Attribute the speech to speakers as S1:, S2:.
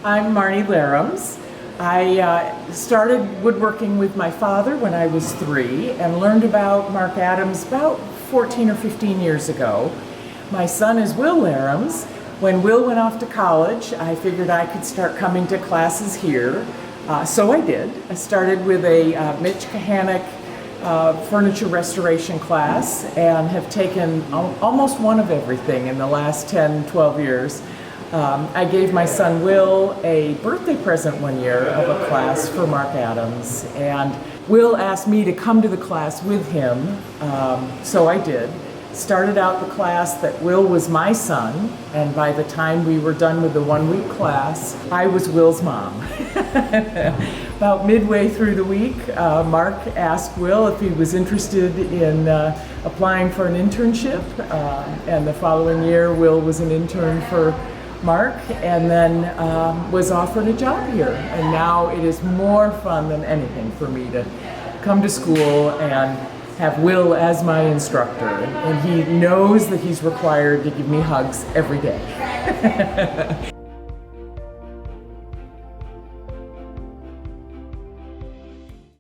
S1: I'm Marnee Lerums. I started woodworking with my father when I was 3 and learned about Marc about 14 or 15 years ago. My son is Will Lerums. When Will went off to college, I figured I could start coming to classes here. So I did. I started with a Mitch Kahanic furniture restoration class and have taken almost one of everything in the last 10, 12 years. I gave my son Will a birthday present one year of a class for Marc, and Will asked me to come to the class with him, so I did. Started out the class that Will was my son, and by the time we were done with the 1-week class, I was Will's mom. About midway through the week, Marc asked Will if he was interested in applying for an internship, and the following year Will was an intern for Marc, and then was offered a job here. And now it is more fun than anything for me to come to school and have Will as my instructor. And he knows that he's required to give me hugs every day.